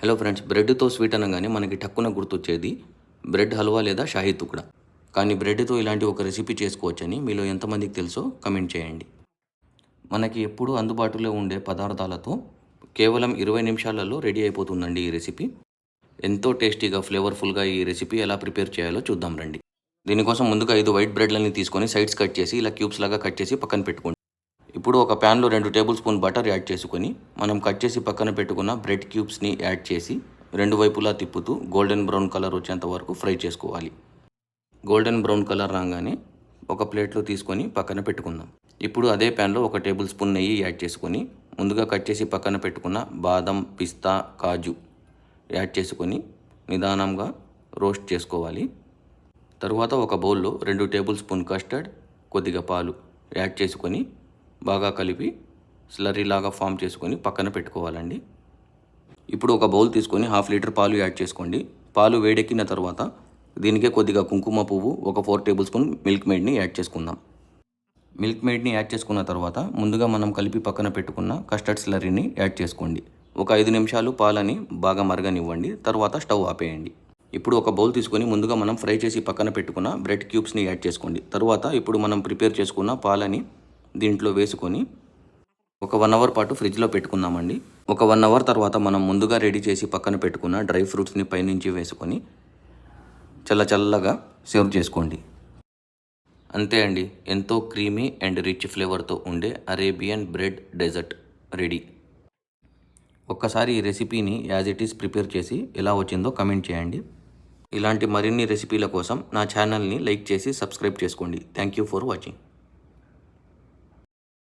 Hello friends, బ్రెడ్తో sweet అనగానే మనకి టక్కున గుర్తొచ్చేది బ్రెడ్ హల్వా లేదా షాహీ తుక్డా. కానీ బ్రెడ్తో ఇలాంటి ఒక రెసిపీ చేసుకోవచ్చని మీలో ఎంతమందికి తెలుసో కమెంట్ చేయండి. మనకి ఎప్పుడూ అందుబాటులో ఉండే పదార్థాలతో కేవలం 20 నిమిషాలలో రెడీ అయిపోతుందండి ఈ రెసిపీ. ఎంతో టేస్టీగా, ఫ్లేవర్ఫుల్గా ఈ రెసిపీ ఎలా ప్రిపేర్ చేయాలో చూద్దాం రండి. దీనికోసం ముందుగా 5 వైట్ బ్రెడ్లని తీసుకొని సైడ్స్ కట్ చేసి ఇలా క్యూబ్స్ లాగా కట్ చేసి పక్కన పెట్టుకోండి. ఇప్పుడు ఒక ప్యాన్లో 2 టేబుల్ స్పూన్ బటర్ యాడ్ చేసుకొని మనం కట్ చేసి పక్కన పెట్టుకున్న బ్రెడ్ క్యూబ్స్ని యాడ్ చేసి రెండు వైపులా తిప్పుతూ గోల్డెన్ బ్రౌన్ కలర్ వచ్చేంత వరకు ఫ్రై చేసుకోవాలి. గోల్డెన్ బ్రౌన్ కలర్ రాగానే ఒక ప్లేట్లో తీసుకొని పక్కన పెట్టుకుందాం. ఇప్పుడు అదే ప్యాన్లో 1 టేబుల్ స్పూన్ నెయ్యి యాడ్ చేసుకొని ముందుగా కట్ చేసి పక్కన పెట్టుకున్న బాదం, పిస్తా, కాజు యాడ్ చేసుకొని నిదానంగా రోస్ట్ చేసుకోవాలి. తరువాత ఒక బౌల్లో 2 టేబుల్ స్పూన్ కస్టర్డ్, కొద్దిగా పాలు యాడ్ చేసుకొని బాగా కలిపి స్లర్రీ లాగా ఫామ్ చేసుకొని పక్కన పెట్టుకోవాలండి. ఇప్పుడు ఒక బౌల్ తీసుకొని 1/2 లీటర్ పాలు యాడ్ చేసుకోండి. పాలు వేడెక్కిన తర్వాత దీనికే కొద్దిగా కుంకుమ పువ్వు, ఒక 4 టేబుల్ స్పూన్ మిల్క్ మేడ్ని యాడ్ చేసుకుందాం. మిల్క్ మేడ్ని యాడ్ చేసుకున్న తర్వాత ముందుగా మనం కలిపి పక్కన పెట్టుకున్న కస్టర్డ్ స్లర్రీని యాడ్ చేసుకోండి. ఒక 5 నిమిషాలు పాలని బాగా మరగనివ్వండి. తర్వాత స్టవ్ ఆపేయండి. ఇప్పుడు ఒక బౌల్ తీసుకొని ముందుగా మనం ఫ్రై చేసి పక్కన పెట్టుకున్న బ్రెడ్ క్యూబ్స్ని యాడ్ చేసుకోండి. తర్వాత ఇప్పుడు మనం ప్రిపేర్ చేసుకున్న పాలని దీంట్లో వేసుకొని ఒక 1 అవర్ పాటు ఫ్రిడ్జ్లో పెట్టుకుందామండి. ఒక 1 అవర్ తర్వాత మనం ముందుగా రెడీ చేసి పక్కన పెట్టుకున్న డ్రై ఫ్రూట్స్ని పైనుంచి వేసుకొని చల్లగా సర్వ్ చేసుకోండి. అంతే అండి, ఎంతో క్రీమీ అండ్ రిచ్ ఫ్లేవర్తో ఉండే అరేబియన్ బ్రెడ్ డెజర్ట్ రెడీ. ఒక్కసారి ఈ రెసిపీని యాజ్ ఇట్ ఈస్ ప్రిపేర్ చేసి ఎలా వచ్చిందో కమెంట్ చేయండి. ఇలాంటి మరిన్ని రెసిపీల కోసం నా ఛానల్ని లైక్ చేసి సబ్స్క్రైబ్ చేసుకోండి. Thank you for watching.